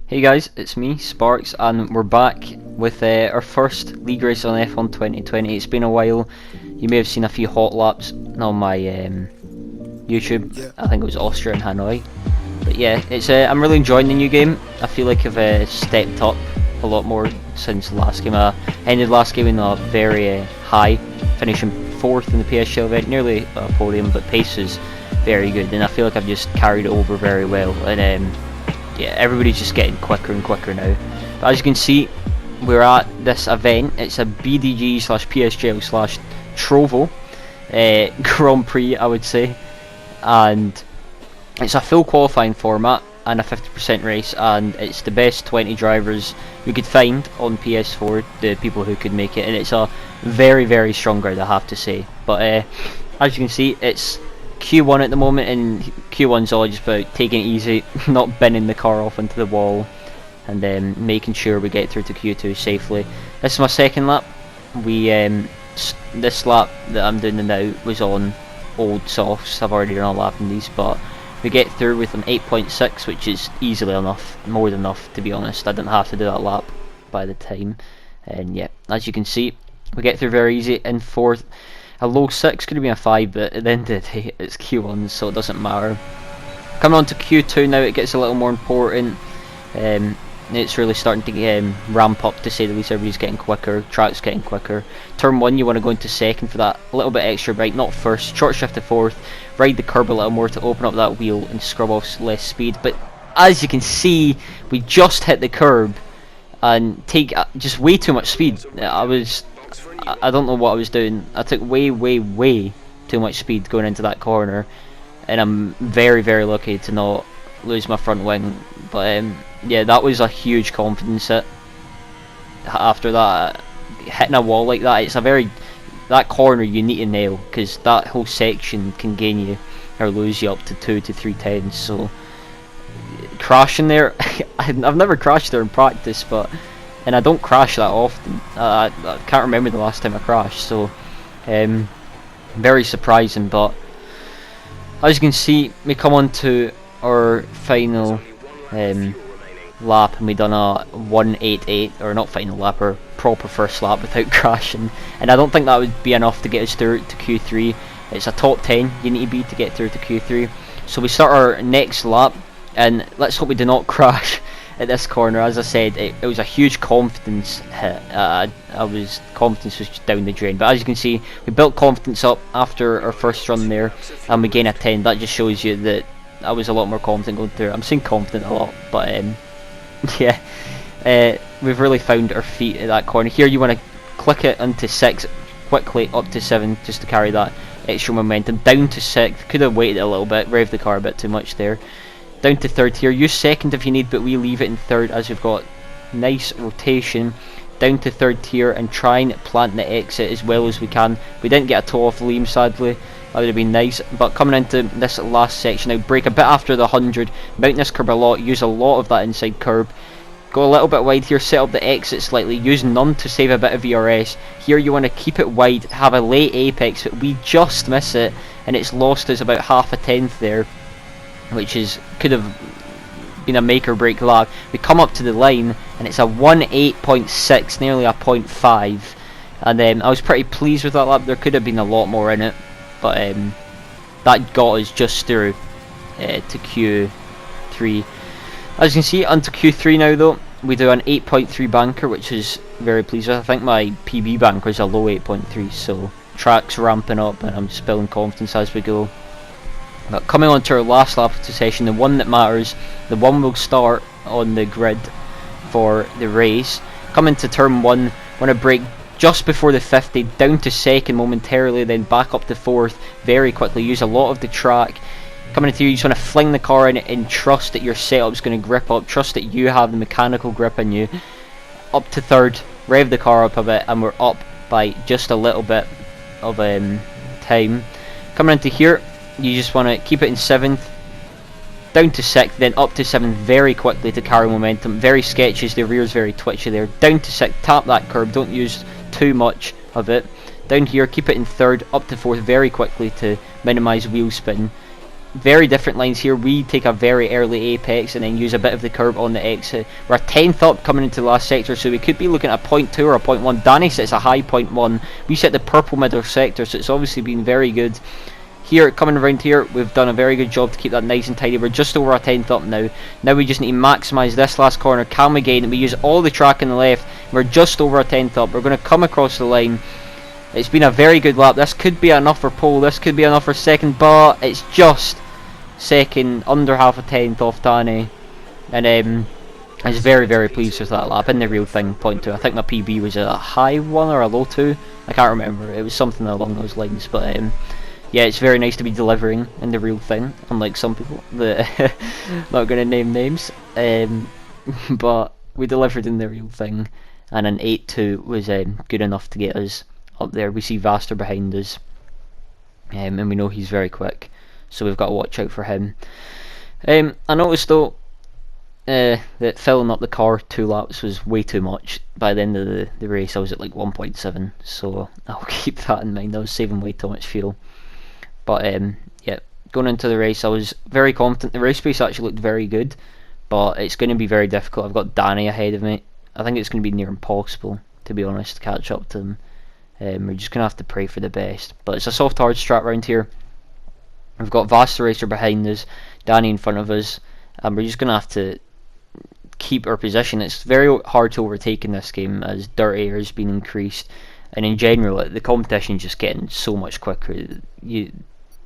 Hey guys, it's me, Sparks, and we're back with our first league race on F1 2020. It's been a while. You may have seen a few hot laps on my YouTube. Yeah. I think it was Austria and Hanoi. But yeah, it's I'm really enjoying the new game. I feel like I've stepped up a lot more since the last game. I ended last game in a very high, finishing 4th in the PSGL event, nearly a podium, but pace is very good, and I feel like I've just carried it over very well. And yeah, everybody's just getting quicker and quicker now. But as you can see, we're at this event. It's a BDG slash PSGL slash Trovo Grand Prix, I would say, and it's a full qualifying format and a 50% race, and it's the best 20 drivers we could find on PS4, the people who could make it, and it's a very, very strong grid, I have to say. But as you can see, it's Q1 at the moment, and Q1's all just about taking it easy, not bending the car off into the wall, and then making sure we get through to Q2 safely. This is my second lap. This lap that I'm doing now was on old softs. I've already done a lap in these, but we get through with an 8.6, which is easily enough, more than enough to be honest. I didn't have to do that lap by the time, and yeah, as you can see, we get through very easy. In fourth, a low 6 could have been a 5, but at the end of the day it's Q1, so it doesn't matter. Coming on to Q2 now, it gets a little more important. It's really starting to ramp up, to say the least. Everybody's getting quicker, track's getting quicker. Turn 1, you want to go into second for that a little bit extra bite, not first. Short shift to fourth, ride the curb a little more to open up that wheel and scrub off less speed. But as you can see, we just hit the curb and take just way too much speed. I don't know what I was doing. I took way too much speed going into that corner, and I'm very, very lucky to not lose my front wing. But yeah, that was a huge confidence hit. After that, hitting a wall like that, that corner you need to nail, because that whole section can gain you or lose you up to 2 to 3 tenths. So crashing there, I've never crashed there in practice, and I don't crash that often. I can't remember the last time I crashed, so very surprising. But as you can see, we come on to our final lap, and we done a 188, or not final lap, or proper first lap without crashing, and I don't think that would be enough to get us through to Q3. It's a top 10 you need to be to get through to Q3. So we start our next lap, and let's hope we do not crash at this corner. As I said, it was a huge confidence hit. Confidence was just down the drain. But as you can see, we built confidence up after our first run there, and we gain a 10. That just shows you that I was a lot more confident going through. I'm saying confident a lot, but yeah, we've really found our feet at that corner. Here you want to click it into 6 quickly up to 7 just to carry that extra momentum. Down to 6, could have waited a little bit, revved the car a bit too much there. Down to 3rd here, use 2nd if you need, but we leave it in 3rd as we've got nice rotation. Down to 3rd here and try and plant the exit as well as we can. We didn't get a toe off Liam, sadly. That would have been nice. But coming into this last section now, brake a bit after the 100, mount this curb a lot, use a lot of that inside curb. Go a little bit wide here, set up the exit slightly, use none to save a bit of VRS. Here you want to keep it wide, have a late apex, but we just miss it, and it's lost us about half a tenth there, which could have been a make or break lap. We come up to the line, and it's a 1.8.6, nearly a 0.5, and I was pretty pleased with that lap. There could have been a lot more in it, but that got us just through to Q3. As you can see, onto Q3 now though, we do an 8.3 banker, which is very pleased with. I think my PB banker is a low 8.3, so track's ramping up and I'm just building confidence as we go. But coming on to our last lap of the session, the one that matters, the one we'll start on the grid for the race. Coming to turn 1, want to brake just before the 50, down to 2nd momentarily, then back up to 4th very quickly, use a lot of the track. Coming into here, you just want to fling the car in and trust that your setup's going to grip up, trust that you have the mechanical grip in you. Up to 3rd, rev the car up a bit, and we're up by just a little bit of time. Coming into here, you just want to keep it in 7th, down to 6th, then up to 7th very quickly to carry momentum. Very sketchy, the rear's very twitchy there. Down to 6th, tap that curb, don't use too much of it. Down here, keep it in 3rd, up to 4th very quickly to minimise wheel spin. very different lines here. We take a very early apex and then use a bit of the curb on the exit. We're a 10th up coming into the last sector, so we could be looking at a 0.2 or a 0.1. Danny sets a high 0.1. We set the purple middle sector, so it's obviously been very good. Here, coming around here, we've done a very good job to keep that nice and tidy. We're just over a 10th up now. Now we just need to maximise this last corner. Can we gain it? We use all the track on the left. We're just over a 10th up. We're going to come across the line. It's been a very good lap. This could be enough for pole. This could be enough for second, but it's just second, under half a 10th off Danny. And I was very, very pleased with that lap. In the real thing, 0.2. I think my PB was a high 1 or a low 2. I can't remember. It was something along those lines. But yeah, it's very nice to be delivering in the real thing, unlike some people that not going to name names. But we delivered in the real thing, and an 8.2 was good enough to get us up there. We see Vaster behind us, and we know he's very quick, so we've got to watch out for him. I noticed though that filling up the car 2 laps was way too much. By the end of the race I was at like 1.7, so I'll keep that in mind. I was saving way too much fuel. But yeah, going into the race I was very confident. The race pace actually looked very good, but it's going to be very difficult. I've got Danny ahead of me. I think it's going to be near impossible, to be honest, to catch up to him. We're just going to have to pray for the best. But it's a soft hard strat round here. We've got Vaster Racer behind us, Danny in front of us, and we're just going to have to keep our position. It's very hard to overtake in this game as dirt air has been increased, and in general the competition is just getting so much quicker.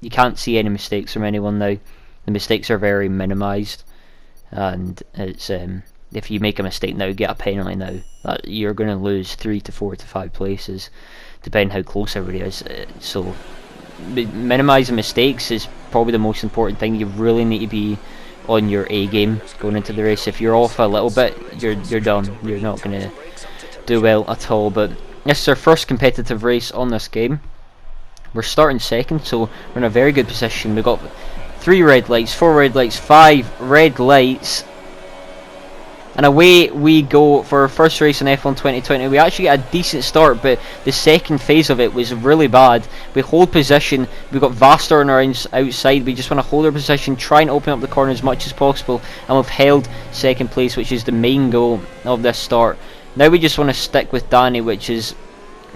You can't see any mistakes from anyone now. The mistakes are very minimised, and it's if you make a mistake now, get a penalty now, you're going to lose 3 to 4 to 5 places, depending how close everybody is. So minimising mistakes is probably the most important thing. You really need to be on your A game going into the race. If you're off a little bit, you're done. You're not going to do well at all. But this is our first competitive race on this game. We're starting second, so we're in a very good position. We've got 3 red lights, 4 red lights, 5 red lights, and away we go for our first race in F1 2020. We actually got a decent start, but the second phase of it was really bad. We hold position, we've got Vaster on our outside. We just want to hold our position, try and open up the corner as much as possible, and we've held second place, which is the main goal of this start. Now we just want to stick with Danny, which is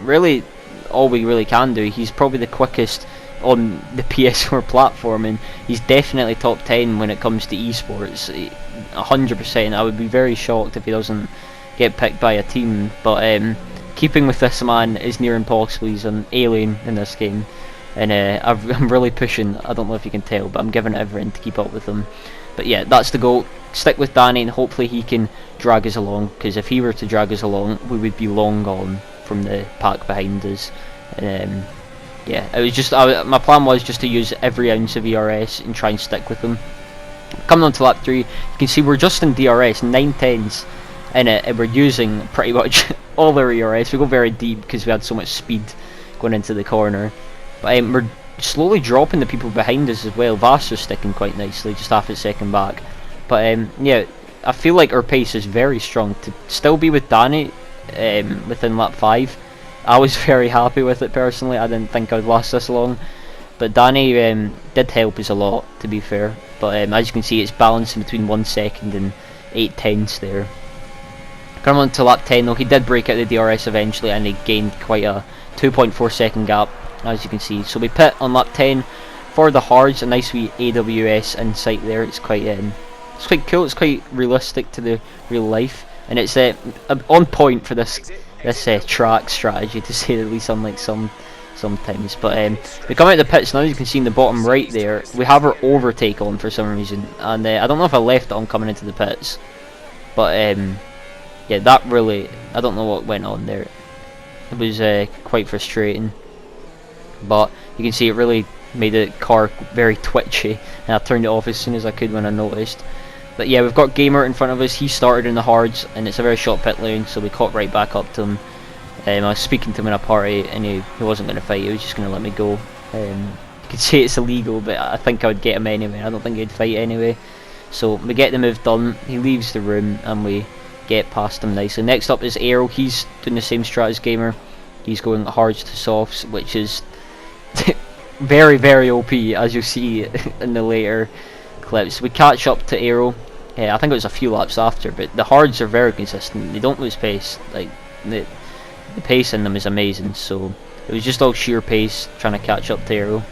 really all we really can do. He's probably the quickest on the PS4 platform, and he's definitely top 10 when it comes to esports, 100%. I would be very shocked if he doesn't get picked by a team, but keeping with this man is near impossible. He's an alien in this game, and I'm really pushing. I don't know if you can tell, but I'm giving everything to keep up with him. But yeah, that's the goal. Stick with Danny, and hopefully he can drag us along, because if he were to drag us along, we would be long gone from the pack behind us. Yeah, it was just my plan was just to use every ounce of ERS and try and stick with them. Coming on to lap 3, you can see we're just in DRS, 9/10s in it, and we're using pretty much all our ERS. We go very deep because we had so much speed going into the corner. But we're slowly dropping the people behind us as well. Vaster's sticking quite nicely, just half a second back. But yeah, I feel like our pace is very strong. To still be with Danny within lap 5, I was very happy with it personally. I didn't think I would last this long, but Danny did help us a lot, to be fair. But as you can see, it's balancing between 1 second and 8/10s there. Coming on to lap 10 though, he did break out the DRS eventually, and he gained quite a 2.4 second gap, as you can see. So we pit on lap 10 for the hards, a nice wee AWS insight there. It's quite cool. It's quite realistic to the real life, and it's on point for this track strategy, to say the least, unlike sometimes. But we come out of the pits now. You can see in the bottom right there, we have our overtake on for some reason, and I don't know if I left it on coming into the pits, but yeah, that really, I don't know what went on there. It was quite frustrating, but you can see it really made the car very twitchy, and I turned it off as soon as I could when I noticed. But yeah, we've got Gamer in front of us. He started in the hards, and it's a very short pit lane, so we caught right back up to him. I was speaking to him in a party, and he wasn't going to fight. He was just going to let me go. You could say it's illegal, but I think I would get him anyway. I don't think he'd fight anyway. So we get the move done. He leaves the room, and we get past him nicely. Next up is Aero. He's doing the same strat as Gamer. He's going hards to softs, which is very, very OP, as you'll see in the later clips. We catch up to Aero. I think it was a few laps after, but the hards are very consistent. They don't lose pace. Like the pace in them is amazing. So it was just all sheer pace trying to catch up to Aero.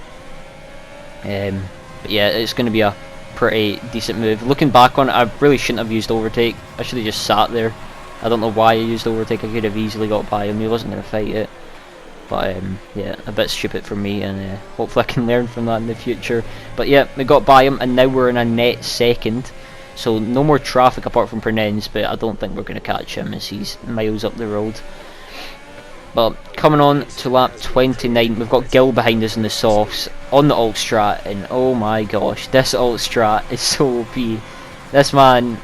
But yeah, it's going to be a pretty decent move. Looking back on it, I really shouldn't have used overtake. I should have just sat there. I don't know why I used overtake. I could have easily got by him. He wasn't going to fight it. But yeah, a bit stupid for me, and hopefully I can learn from that in the future. But yeah, we got by him, and now we're in a net second. So no more traffic apart from Pernens, but I don't think we're going to catch him as he's miles up the road. But coming on to lap 29, we've got Gil behind us in the softs on the alt strat, and oh my gosh, this alt strat is so OP. This man,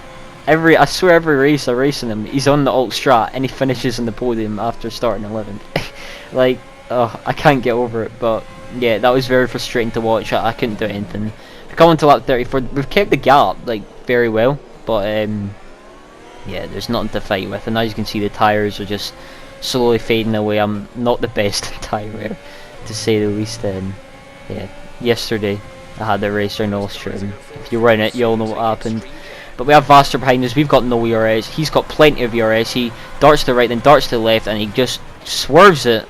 I swear every race I'm racing him, he's on the alt strat and he finishes in the podium after starting 11th. Like, I can't get over it. But yeah, that was very frustrating to watch. I couldn't do anything. Coming to lap 34, we've kept the gap like very well, but yeah, there's nothing to fight with. And as you can see, the tyres are just slowly fading away. I'm not the best in tyre wear, to say the least. Yeah, yesterday I had a racer in Austria, and if you were in it, you all know what happened. But we have Vaster behind us. We've got no ERS. He's got plenty of ERS. He darts to the right, then darts to the left, and he just swerves it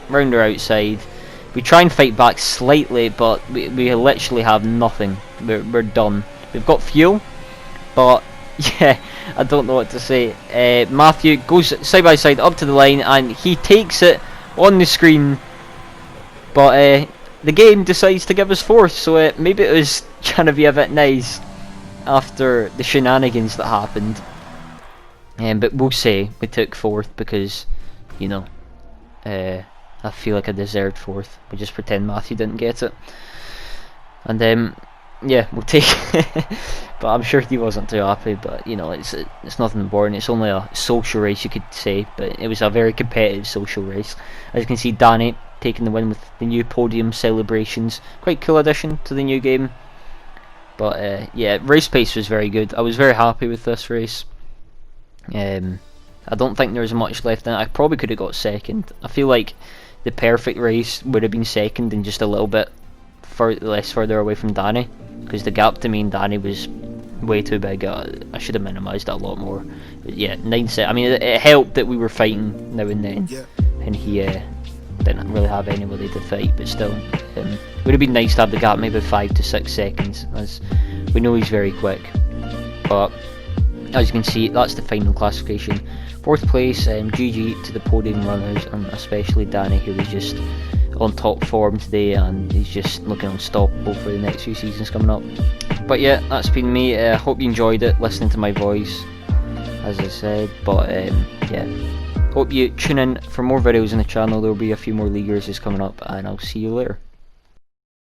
round our outside. We try and fight back slightly, but we literally have nothing. We're done. We've got fuel, but yeah, I don't know what to say. Matthew goes side by side up to the line, and he takes it on the screen, but the game decides to give us fourth, so maybe it was trying to be a bit nice after the shenanigans that happened. But we'll say we took fourth because, you know, I feel like I deserved fourth. We'll just pretend Matthew didn't get it. And yeah, we'll take it. But I'm sure he wasn't too happy, but you know, it's nothing important. It's only a social race, you could say, but it was a very competitive social race. As you can see, Danny taking the win with the new podium celebrations. Quite cool addition to the new game. But yeah, race pace was very good. I was very happy with this race. I don't think there was much left in it. I probably could have got second. I feel like the perfect race would have been second and just a little bit less further away from Danny, because the gap to me and Danny was way too big. I should have minimised that a lot more. But yeah, 9 set. I mean, it helped that we were fighting now and then, and he didn't really have anybody to fight. But still, it would have been nice to have the gap maybe 5 to 6 seconds, as we know he's very quick. But as you can see, that's the final classification. 4th place, GG to the podium runners, and especially Danny, who was just on top form today, and he's just looking unstoppable for the next few seasons coming up. But yeah, that's been me. Hope you enjoyed it, listening to my voice, as I said. But yeah, hope you tune in for more videos on the channel. There will be a few more league races coming up, and I'll see you later.